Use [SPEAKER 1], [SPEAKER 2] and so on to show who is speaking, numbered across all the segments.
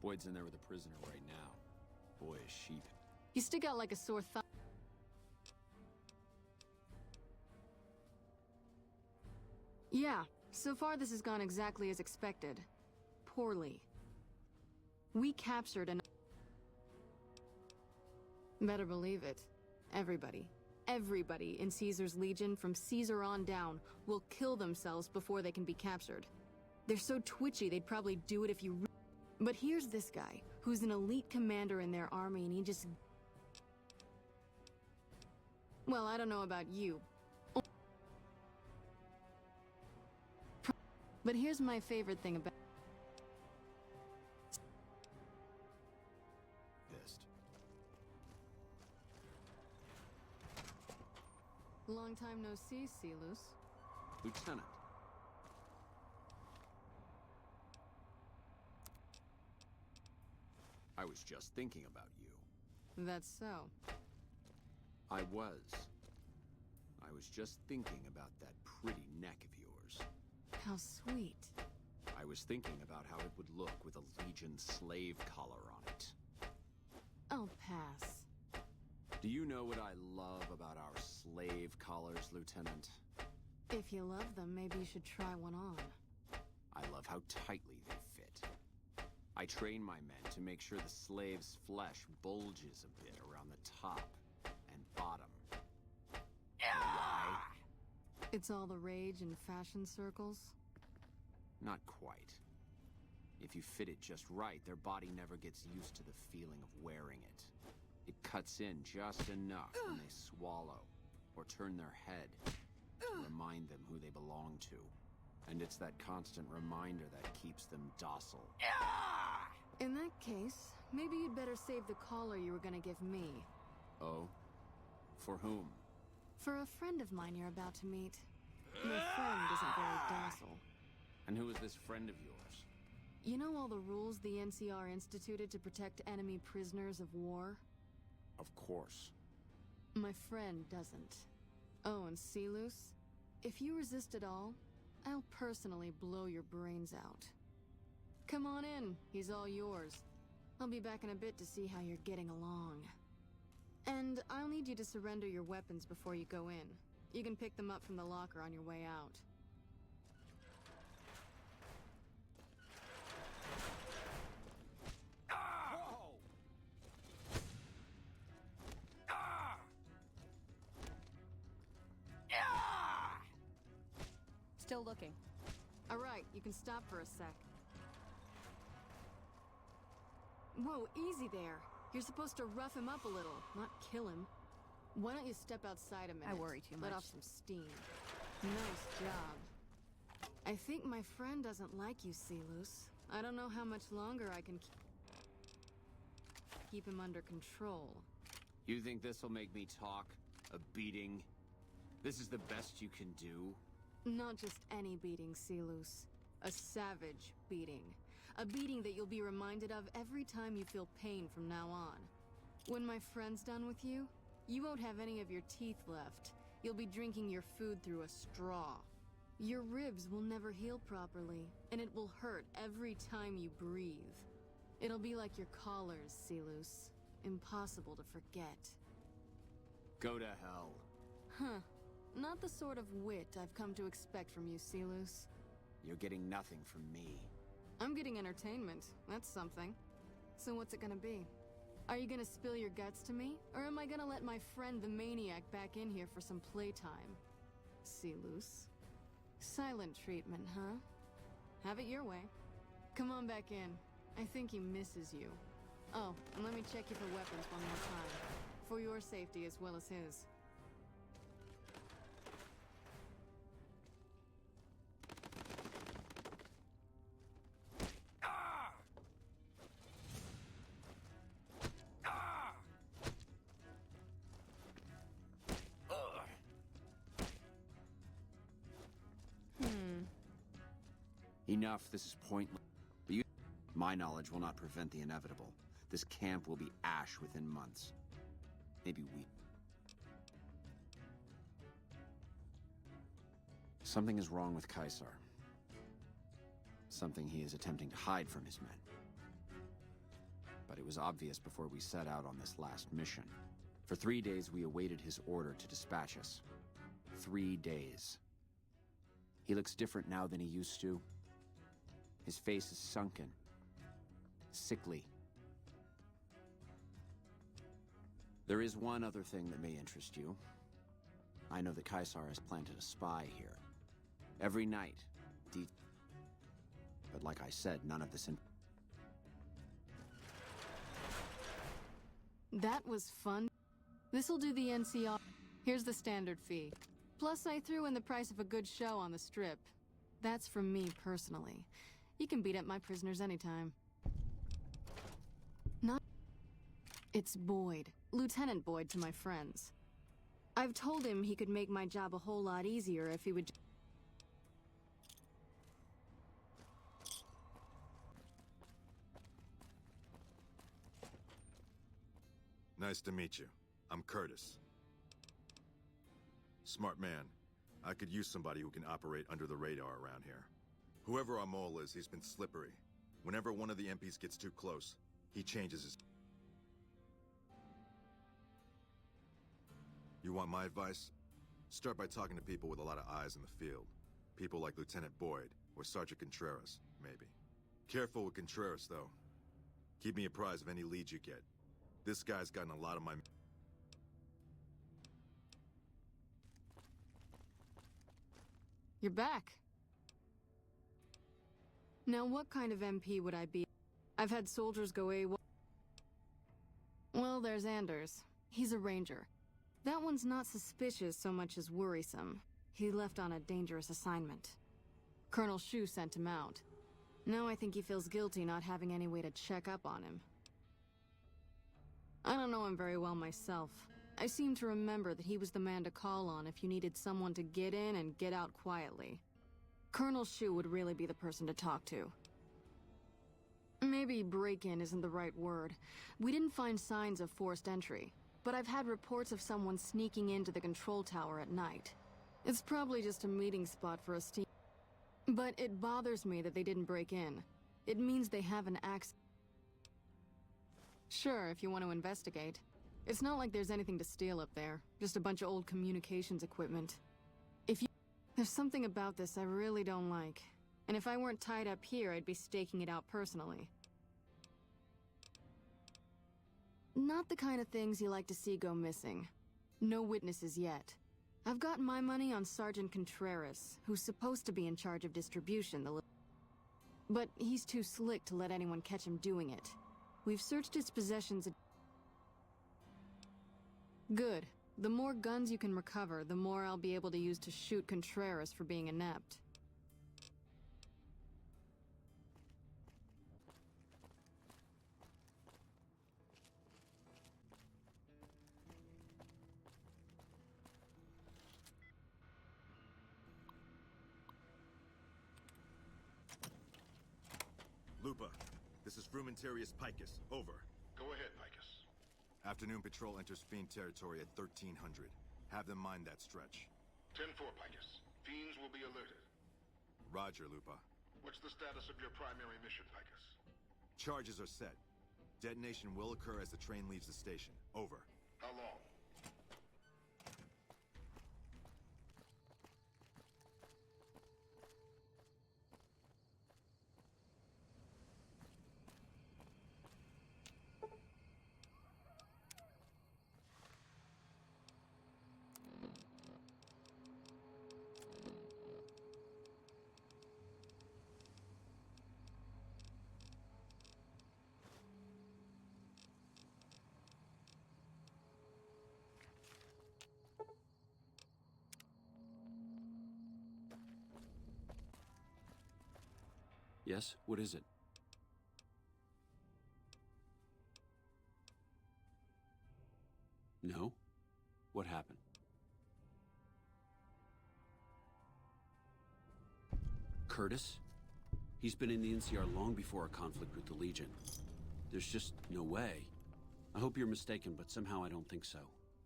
[SPEAKER 1] Boyd's in there with a prisoner right now. Boy, is sheep.
[SPEAKER 2] You stick out like a sore thumb. Yeah, so far this has gone exactly as expected. Poorly. We captured an... Better believe it. Everybody in Caesar's Legion from Caesar on down will kill themselves before they can be captured. They're so twitchy they'd probably do it if you... But here's this guy, who's an elite commander in their army, and he just... Well, I don't know about you. But here's my favorite thing about...
[SPEAKER 1] Pissed.
[SPEAKER 2] Long time no see, Celus.
[SPEAKER 1] Lieutenant. I was just thinking about you.
[SPEAKER 2] That's so.
[SPEAKER 1] I was just thinking about that pretty neck of yours.
[SPEAKER 2] How sweet.
[SPEAKER 1] I was thinking about how it would look with a Legion slave collar on it.
[SPEAKER 2] I'll pass.
[SPEAKER 1] Do you know what I love about our slave collars, Lieutenant?
[SPEAKER 2] If you love them, maybe you should try one on.
[SPEAKER 1] I love how tightly they fit. I train my men to make sure the slave's flesh bulges a bit around the top and bottom. Why?
[SPEAKER 2] It's all the rage in fashion circles?
[SPEAKER 1] Not quite. If you fit it just right, their body never gets used to the feeling of wearing it. It cuts in just enough when they swallow or turn their head to remind them who they belong to. And it's that constant reminder that keeps them docile.
[SPEAKER 2] In that case, maybe you'd better save the collar you were gonna give me.
[SPEAKER 1] Oh? For whom?
[SPEAKER 2] For a friend of mine you're about to meet. My friend isn't very docile.
[SPEAKER 1] And who is this friend of yours?
[SPEAKER 2] You know all the rules the NCR instituted to protect enemy prisoners of war?
[SPEAKER 1] Of course.
[SPEAKER 2] My friend doesn't. Oh, and Celus? If you resist at all, I'll personally blow your brains out. Come on in, he's all yours. I'll be back in a bit to see how you're getting along. And I'll need you to surrender your weapons before you go in. You can pick them up from the locker on your way out.
[SPEAKER 3] Still looking.
[SPEAKER 2] All right, you can stop for a sec. Whoa, easy there. You're supposed to rough him up a little, not kill him. Why don't you step outside a minute?
[SPEAKER 3] I worry too much.
[SPEAKER 2] Let off some steam. Nice job. I think my friend doesn't like you, Celus. I don't know how much longer I can keep him under control.
[SPEAKER 1] You think this'll make me talk? A beating? This is the best you can do?
[SPEAKER 2] Not just any beating, Celus. A savage beating. A beating that you'll be reminded of every time you feel pain from now on. When my friend's done with you, you won't have any of your teeth left. You'll be drinking your food through a straw. Your ribs will never heal properly, and it will hurt every time you breathe. It'll be like your collars, Celus. Impossible to forget.
[SPEAKER 1] Go to hell.
[SPEAKER 2] Huh. Not the sort of wit I've come to expect from you, Celus.
[SPEAKER 1] You're getting nothing from me.
[SPEAKER 2] I'm getting entertainment. That's something. So what's it gonna be? Are you gonna spill your guts to me? Or am I gonna let my friend the maniac back in here for some playtime? Celus. Silent treatment, huh? Have it your way. Come on back in. I think he misses you. Oh, and let me check you for weapons one more time. For your safety as well as his.
[SPEAKER 1] Enough, this is pointless. But my knowledge will not prevent the inevitable. This camp will be ash within months. Maybe weeks. Something is wrong with Caesar. Something he is attempting to hide from his men. it was obvious before we set out on this last mission. For 3 days, we awaited his order to dispatch us. 3 days. He looks different now than he used to. His face is sunken. Sickly. There is one other thing that may interest you. I know that Caesar has planted a spy here. Every night, but like I said, none of this
[SPEAKER 2] That was fun. This'll do the NCR. Here's the standard fee. Plus, I threw in the price of a good show on the strip. That's from me personally. You can beat up my prisoners anytime. Not... It's Boyd. Lieutenant Boyd to my friends. I've told him he could make my job a whole lot easier if he would...
[SPEAKER 4] Nice to meet you. I'm Curtis. Smart man. I could use somebody who can operate under the radar around here. Whoever our mole is, he's been slippery. Whenever one of the MPs gets too close, he changes his... You want my advice? Start by talking to people with a lot of eyes in the field. People like Lieutenant Boyd, or Sergeant Contreras, maybe. Careful with Contreras, though. Keep me apprised of any leads you get. This guy's gotten a lot of my...
[SPEAKER 2] You're back. Now, what kind of MP would I be? I've had soldiers go AWOL. Well, there's Anders. He's a ranger. That one's not suspicious so much as worrisome. He left on a dangerous assignment. Colonel Shu sent him out. Now I think he feels guilty not having any way to check up on him. I don't know him very well myself. I seem to remember that he was the man to call on if you needed someone to get in and get out quietly. Colonel Shu would really be the person to talk to. Maybe break-in isn't the right word. We didn't find signs of forced entry, but I've had reports of someone sneaking into the control tower at night. It's probably just a meeting spot for a steam... But it bothers me that they didn't break in. It means they have an access... Sure, if you want to investigate. It's not like there's anything to steal up there. Just a bunch of old communications equipment. There's something about this I really don't like. And if I weren't tied up here, I'd be staking it out personally. Not the kind of things you like to see go missing. No witnesses yet. I've got my money on Sergeant Contreras, who's supposed to be in charge of distribution, but he's too slick to let anyone catch him doing it. We've searched his possessions. Good. The more guns you can recover, the more I'll be able to use to shoot Contreras for being inept.
[SPEAKER 4] Lupa, this is Frumentarius Picus. Over.
[SPEAKER 5] Go ahead, Picus.
[SPEAKER 4] Afternoon patrol enters Fiend territory at 1300. Have them mind that stretch.
[SPEAKER 5] 10-4, Picus. Fiends will be alerted.
[SPEAKER 4] Roger, Lupa.
[SPEAKER 5] What's the status of your primary mission, Picus?
[SPEAKER 4] Charges are set. Detonation will occur as the train leaves the station. Over.
[SPEAKER 5] How long?
[SPEAKER 6] Yes? What is it? No? What happened? Curtis? He's been in the NCR long before our conflict with the Legion. There's just no way. I hope you're mistaken, but somehow I don't think so.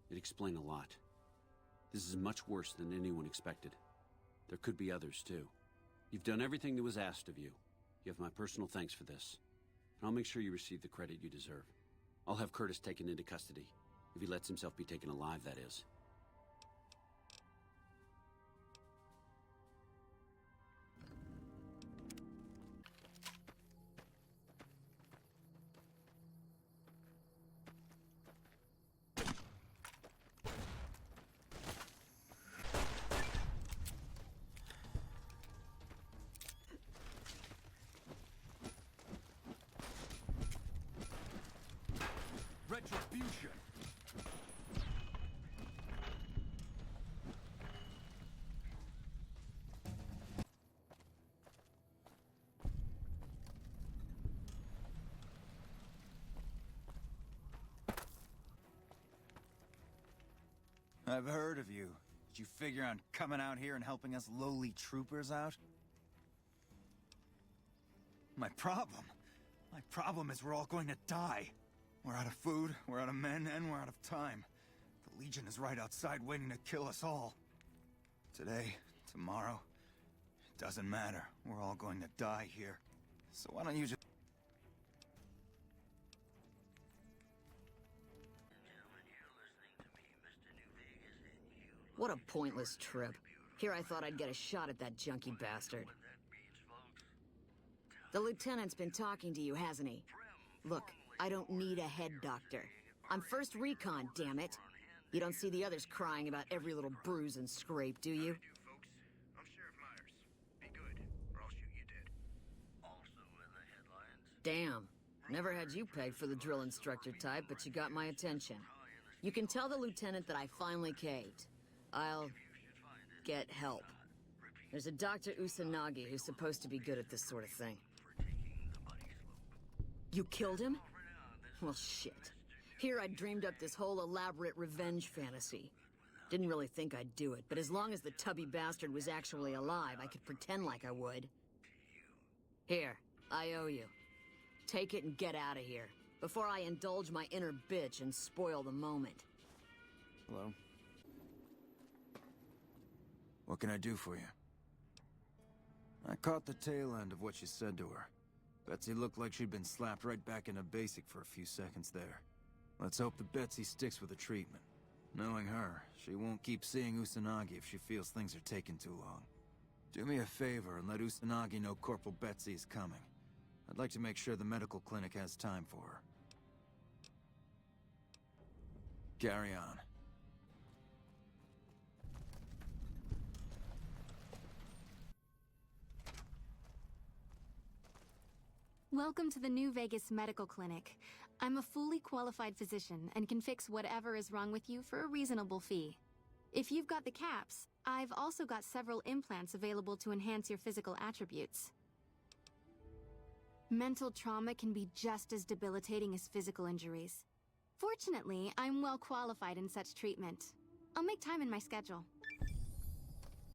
[SPEAKER 6] It'd explain a lot. This is much worse than anyone expected. There could be others, too. You've done everything that was asked of you. You have my personal thanks for this. I'll make sure you receive the credit you deserve. I'll have Curtis taken into custody. If he lets himself be taken alive, that is.
[SPEAKER 7] Retribution!
[SPEAKER 8] I've heard of you. Did you figure on coming out here and helping us lowly troopers out? My problem is we're all going to die. We're out of food, we're out of men, and we're out of time. The Legion is right outside waiting to kill us all. Today, tomorrow, it doesn't matter. We're all going to die here. So why don't you just...
[SPEAKER 9] What a pointless trip. Here I thought I'd get a shot at that junkie bastard. The lieutenant's been talking to you, hasn't he? Look, I don't need a head doctor. I'm first recon, damn it. You don't see the others crying about every little bruise and scrape, do you? Damn. Never had you pegged for the drill instructor type, but you got my attention. You can tell the lieutenant that I finally caved. I'll get help. There's a Dr. Usanagi who's supposed to be good at this sort of thing. You killed him? Well, shit. Here I dreamed up this whole elaborate revenge fantasy. Didn't really think I'd do it, but as long as the tubby bastard was actually alive, I could pretend like I would. Here, I owe you. Take it and get out of here, before I indulge my inner bitch and spoil the moment.
[SPEAKER 8] Hello? What can I do for you? I caught the tail end of what you said to her. Betsy looked like she'd been slapped right back into basic for a few seconds there. Let's hope that Betsy sticks with the treatment. Knowing her, she won't keep seeing Usanagi if she feels things are taking too long. Do me a favor and let Usanagi know Corporal Betsy is coming. I'd like to make sure the medical clinic has time for her. Carry on.
[SPEAKER 2] Welcome to the New Vegas Medical Clinic. I'm a fully qualified physician and can fix whatever is wrong with you for a reasonable fee. If you've got the caps, I've also got several implants available to enhance your physical attributes. Mental trauma can be just as debilitating as physical injuries. Fortunately, I'm well qualified in such treatment. I'll make time in my schedule.